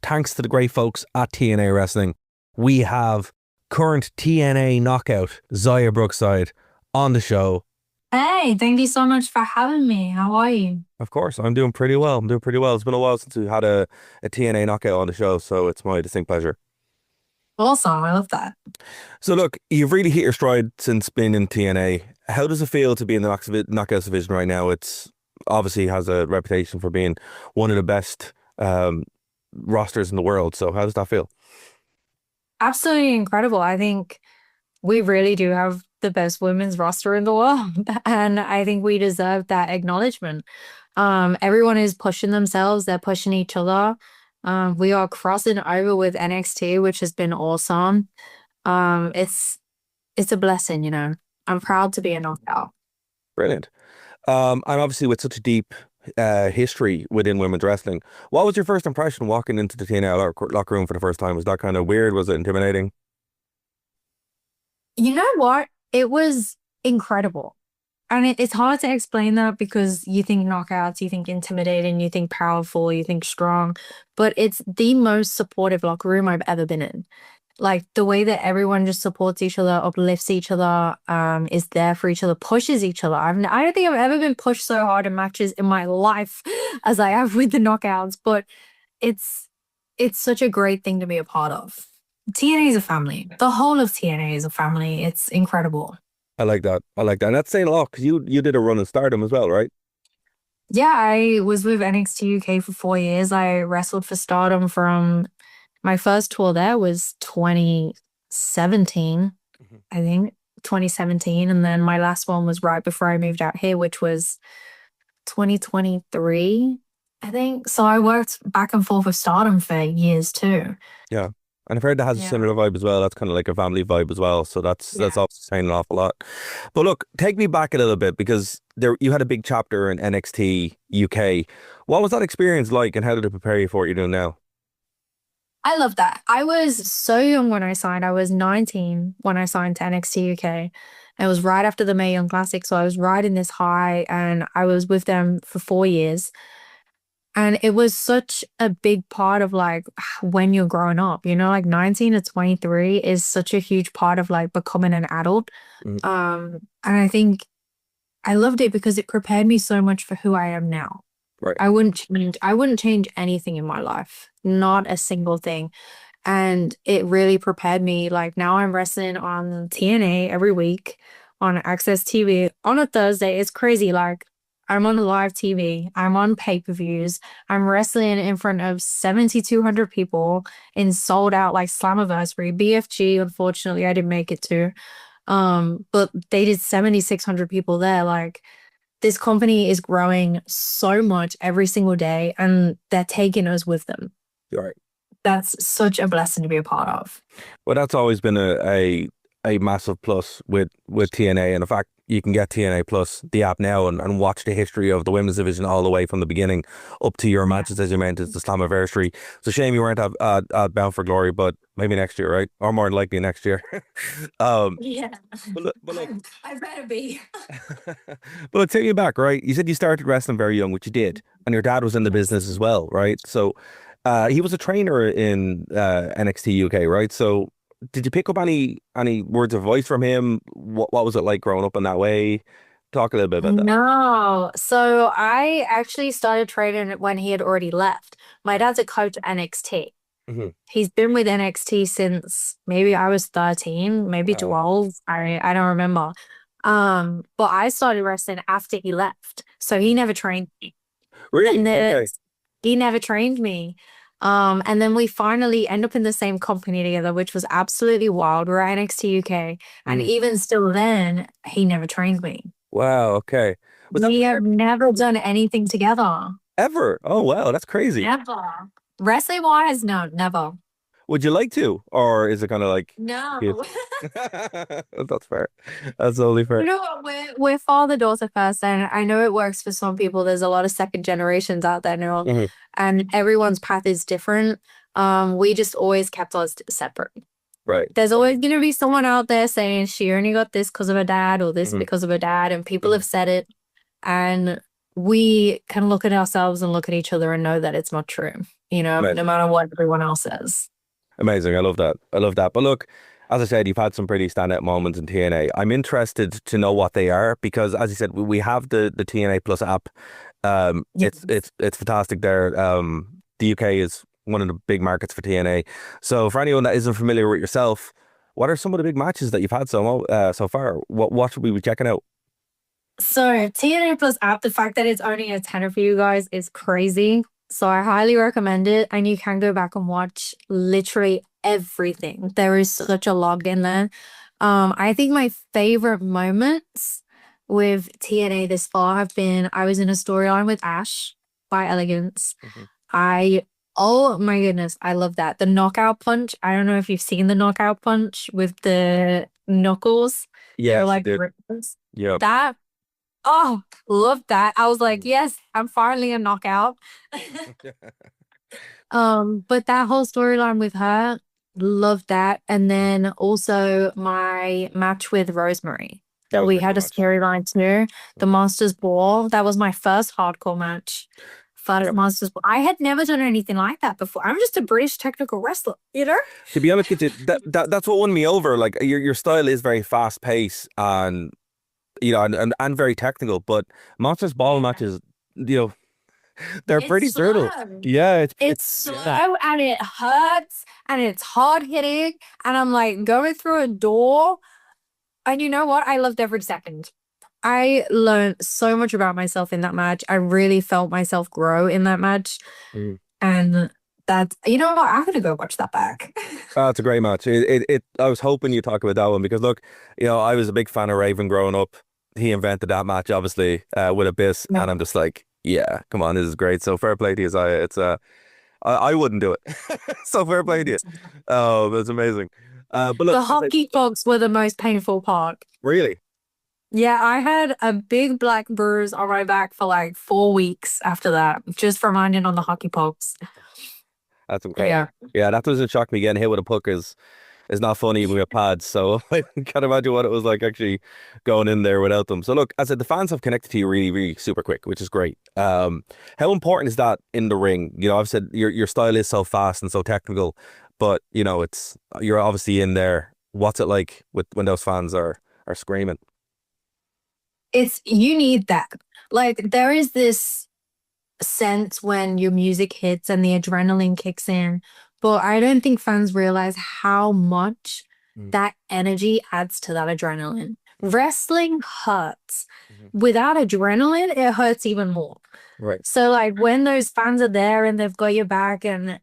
thanks to the great folks at TNA Wrestling, we have current TNA Knockout Xia Brookside on the show. Hey, thank you so much for having me. How are you? Of course, I'm doing pretty well. It's been a while since we had a TNA Knockout on the show, so it's my distinct pleasure. Awesome. I love that. So look, you've really hit your stride since being in TNA. How does it feel to be in the Knockouts division right now? It's obviously has a reputation for being one of the best rosters in the world. So how does that feel? Absolutely incredible. I think we really do have the best women's roster in the world. And I think we deserve that acknowledgement. Everyone is pushing themselves, they're pushing each other. We are crossing over with NXT, which has been awesome. It's a blessing, you know. I'm proud to be a knockout. Brilliant. And obviously with such a deep history within women's wrestling, what was your first impression walking into the TNA locker room for the first time? Was that kind of weird? Was it intimidating? You know what? It was incredible. And it's hard to explain that because you think knockouts, you think intimidating, you think powerful, you think strong, but it's the most supportive locker room I've ever been in. Like the way that everyone just supports each other, uplifts each other, is there for each other, pushes each other. I don't think I've ever been pushed so hard in matches in my life as I have with the knockouts, but it's it's such a great thing to be a part of. TNA is a family. The whole of TNA is a family. It's incredible. I like that. I like that. And that's saying a lot because you did a run in Stardom as well, right? Yeah, I was with NXT UK for 4 years. I wrestled for Stardom from my first tour there was 2017, Mhm. I think, 2017. And then my last one was right before I moved out here, which was 2023, I think. So I worked back and forth with Stardom for years too. Yeah. And I've heard that has a Yeah. similar vibe as well. That's kind of like a family vibe as well. So that's Yeah. obviously saying an awful lot. But look, take me back a little bit because there you had a big chapter in NXT UK. What was that experience like and how did it prepare you for what you're doing now? I love that. I was so young when I signed. I was 19 when I signed to NXT UK. It was right after the Mae Young Classic. So I was riding this high and I was with them for 4 years. And it was such a big part of like when you're growing up, you know, like 19 to 23 is such a huge part of like becoming an adult. Mm, And I think I loved it because it prepared me so much for who I am now. right. I wouldn't change anything in my life, not a single thing. And it really prepared me. Like now I'm wrestling on TNA every week on Access TV on a Thursday. It's crazy. Like I'm on live TV, I'm on pay-per-views, I'm wrestling in front of 7,200 people in sold out like Slammiversary. BFG, unfortunately, I didn't make it to. But they did 7,600 people there. Like this company is growing so much every single day and they're taking us with them. You're right. That's such a blessing to be a part of. Well, that's always been a massive plus with TNA. And in fact, you can get TNA Plus, the app now, and watch the history of the women's division all the way from the beginning up to your matches, as you mentioned, the Slammiversary. It's a shame you weren't at Bound for Glory, but maybe next year, right? Or more than likely next year. um, Yeah, but look, I better be. but look, take you back, right? You said you started wrestling very young, which you did, and your dad was in the Yes. business as well, right? So he was a trainer in NXT UK, right? So did you pick up any words of advice from him? What was it like growing up in that way? Talk a little bit about that. No. So I actually started training when he had already left. My dad's a coach at NXT. Hmm. He's been with NXT since maybe I was 13, maybe Wow. 12. I don't remember. But I started wrestling after he left. So he never trained me. Really? And Okay. he never trained me. And then we finally end up in the same company together, which was absolutely wild. We're at NXT UK. And Hmm. even still then, he never trained me. Wow. Okay. Was that We have never done anything together. ever? Oh, wow. That's crazy. Never. Wrestling wise, no, never. Would you like to, or is it kind of like cute? No. That's fair. That's totally You fair. know what? We're father daughter first, and I know it works for some people. There's a lot of second generations out there now, Hmm. and everyone's path is different. We just always kept us separate. Right. There's always gonna be someone out there saying she only got this because of her dad or this Hmm. because of her dad, and people Hmm. have said it. And we can look at ourselves and look at each other and know that it's not true, no Amazing. matter what everyone else says. Amazing. I love that. I love that. But look, as I said, you've had some pretty standout moments in TNA. I'm interested to know what they are because, as you said, we have the TNA Plus app. Yes. It's fantastic there. The UK is one of the big markets for TNA. So for anyone that isn't familiar with yourself, what are some of the big matches that you've had so far? What should we be checking out? So TNA Plus app, the fact that it's only a tenner for you guys is crazy. So I highly recommend it. And you can go back and watch literally everything. There is such a log in there. I think my favorite moments with TNA this far have been I was in a storyline with Ash by Elegance. I Oh my goodness, I love that. The knockout punch. I don't know if you've seen the knockout punch with the knuckles. They're Yes, like dude. ribbons. Yep. That Oh, love that. I was like, yes, I'm finally a knockout. But that whole storyline with her, love that. And then also my match with Rosemary That that was a we really had good a match. storyline too. The Masters Ball. That was my first hardcore match. Fought at Masters Ball. I had never done anything like that before. I'm just a British technical wrestler, you know? To be honest with you, that's what won me over. Like your style is very fast paced and and very technical, but Monsters Ball matches, you know, they're It's pretty brutal. slow. Yeah, It's slow and it hurts and it's hard hitting. And I'm like going through a door. And you know what? I loved every second. I learned so much about myself in that match. I really felt myself grow in that match. Mm. And you know what? I'm gonna go watch that back. It's a great match. I was hoping you talk about that one because look, I was a big fan of Raven growing up. He invented that match, obviously, with Abyss, No. and I'm just like, yeah, come on, this is great. So fair play to you, Zaya. I wouldn't do it. So fair play to you. Oh, that's amazing. But look, The hockey pucks were the most painful part. really, Yeah, I had a big black bruise on my back for like 4 weeks after that, just from minding on the hockey pucks. that's incredible. Yeah. Yeah, that doesn't shock me. Getting hit with a puck is not funny even with pads. So I can't imagine what it was like actually going in there without them. So look, as I said, the fans have connected to you really, really super quick, which is great. How important is that in the ring? I've said your style is so fast and so technical, but you're obviously in there. What's it like when those fans are screaming? You need that. Like there is this sense when your music hits and the adrenaline kicks in. But I don't think fans realize how much that energy adds to that adrenaline. Wrestling hurts. Without adrenaline, it hurts even more. Right. So, like, when those fans are there and they've got your back, and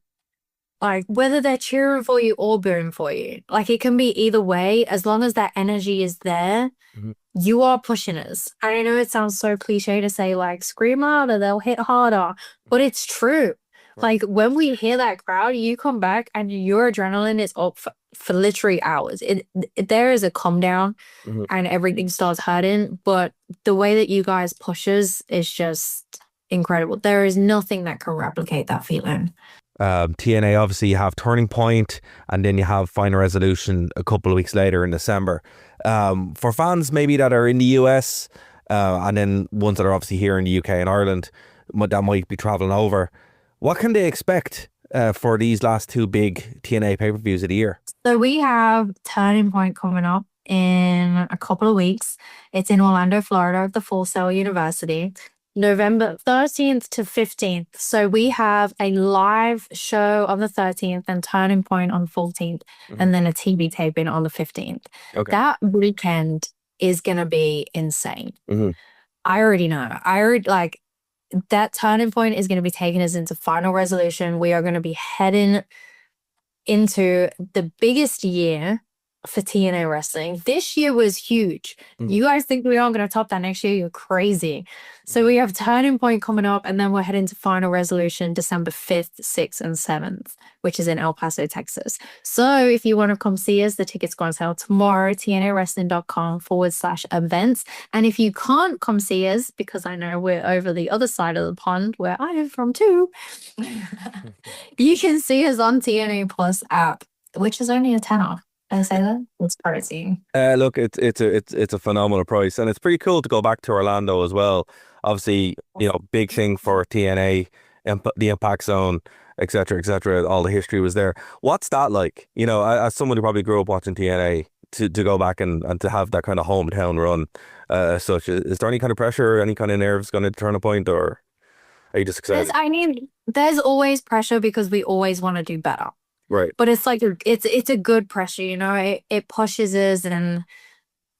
like, whether they're cheering for you or booing for you, like, it can be either way. As long as that energy is there, you are pushing us. I know it sounds so cliche to say, like, scream louder, they'll hit harder, but it's true. Like, when we hear that crowd, you come back and your adrenaline is up for literally hours. There is a calm down and everything starts hurting, but the way that you guys push us is just incredible. There is nothing that can replicate that feeling. TNA, obviously, you have Turning Point, and then you have Final Resolution a couple of weeks later in December. For fans maybe that are in the US, and then ones that are obviously here in the UK and Ireland, that might be traveling over, what can they expect for these last two big TNA pay-per-views of the year? So we have Turning Point coming up in a couple of weeks. It's in Orlando, Florida, at the Full Sail University. November 13th to 15th. So we have a live show on the 13th and Turning Point on the 14th, and then a TV taping on the 15th. Okay. That weekend is going to be insane. I already know. Like, that Turning Point is going to be taking us into Final Resolution. We are going to be heading into the biggest year for TNA Wrestling. This year was huge. You guys think we aren't going to top that next year? You're crazy. So we have Turning Point coming up, and then we're heading to Final Resolution December 5th, 6th, and 7th, which is in El Paso, Texas. So if you want to come see us, the tickets go on sale tomorrow, tnawrestling.com/events. And if you can't come see us, because I know we're over the other side of the pond where I am from too, you can see us on TNA Plus app, which is only a tenner. Did I say that? It's crazy. Look, it's a phenomenal price, and it's pretty cool to go back to Orlando as well. Obviously, big thing for TNA, the Impact Zone, etc., etc. All the history was there. What's that like? As someone who probably grew up watching TNA, to go back and to have that kind of hometown run, such. Is there any kind of pressure, any kind of nerves going to turn a point, or are you just excited? There's always pressure because we always want to do better. Right. But it's like it's a good pressure, it pushes us. And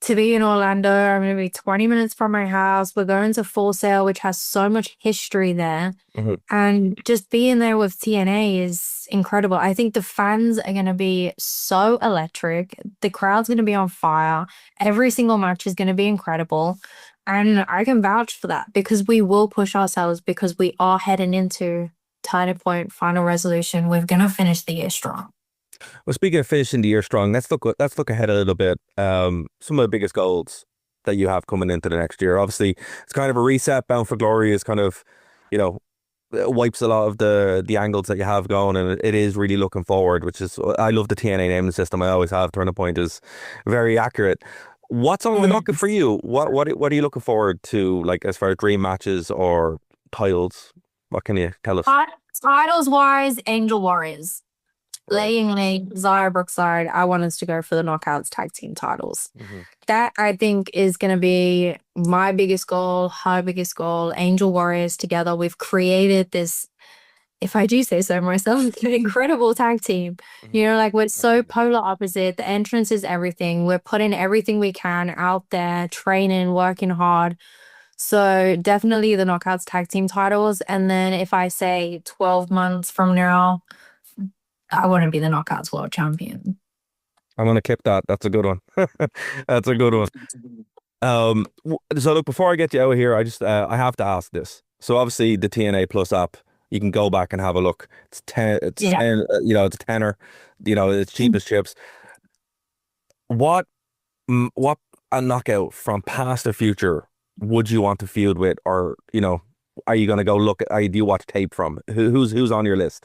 to be in Orlando, I'm going to be 20 minutes from my house. We're going to Full Sail, which has so much history there. Mm-hmm. And just being there with TNA is incredible. I think the fans are going to be so electric. The crowd's going to be on fire. Every single match is going to be incredible. And I can vouch for that because we will push ourselves because we are heading into Turning Point, Final Resolution. We're going to finish the year strong. Well, speaking of finishing the year strong, let's look ahead a little bit. Some of the biggest goals that you have coming into the next year. Obviously, it's kind of a reset. Bound for Glory is kind of, wipes a lot of the angles that you have going, and it is really looking forward. Which is, I love the TNA naming system. I always have. Turning Point is very accurate. What's on the docket for you? What are you looking forward to? Like as far as dream matches or titles, what can you tell us? Titles wise, Angel Warriors. Laying Xia Brookside, I want us to go for the Knockouts tag team titles. Mm-hmm. That I think is going to be my biggest goal, her biggest goal. Angel Warriors together. We've created this, if I do say so myself, an incredible tag team. Mm-hmm. We're so polar opposite. The entrance is everything. We're putting everything we can out there, training, working hard. So definitely the Knockouts tag team titles. And then if I say 12 months from now, I want to be the Knockouts world champion. I'm going to clip that. That's a good one. That's a good one. So look, before I get you out of here, I have to ask this. So obviously the TNA Plus app, you can go back and have a look. It's 10, it's a tenner, it's cheap as chips. What a knockout from past or future would you want to feud with, or are you going to go look at? Do you watch tape from? Who's on your list?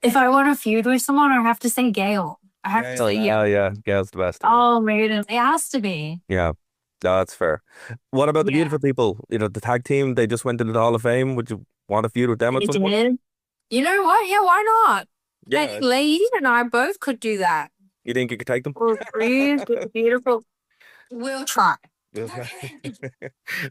If I want to feud with someone, I have to say Gail. I have to. Yeah, Gail's the best. Oh, man, it has to be. Yeah, no, that's fair. What about the beautiful people? The tag team, they just went into the Hall of Fame. Would you want to feud with them at some point? You know what? Yeah, why not? Yeah. Lee and I both could do that. You think you could take them? Beautiful. We'll try.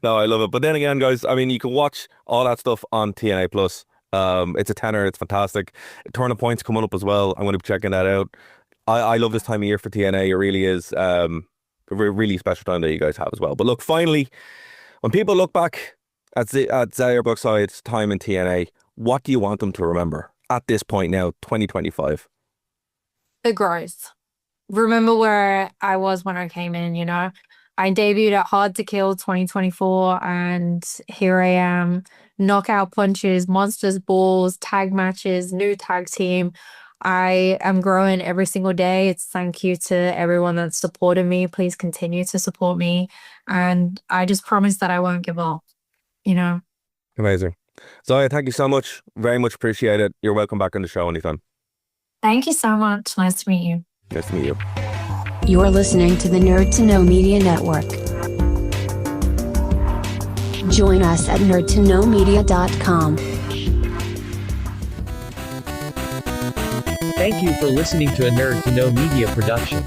No, I love it. But then again, guys, I mean, you can watch all that stuff on TNA Plus. It's a tenner. It's fantastic. Turning Point's coming up as well. I'm going to be checking that out. I love this time of year for TNA. It really is a really special time that you guys have as well. But look, finally, when people look back at Xia Brookside's time in TNA, what do you want them to remember at this point now, 2025? The growth. Remember where I was when I came in, I debuted at Hard to Kill 2024, and here I am. Knockout punches, monsters balls, tag matches, new tag team. I am growing every single day. It's thank you to everyone that's supported me. Please continue to support me. And I just promise that I won't give up, Amazing. Xia, thank you so much. Very much appreciate it. You're welcome back on the show anytime. Thank you so much. Nice to meet you. Nice to meet you. You're listening to the Nerd to Know Media Network. Join us at nerdtoknowmedia.com. Thank you for listening to a Nerd to Know Media production.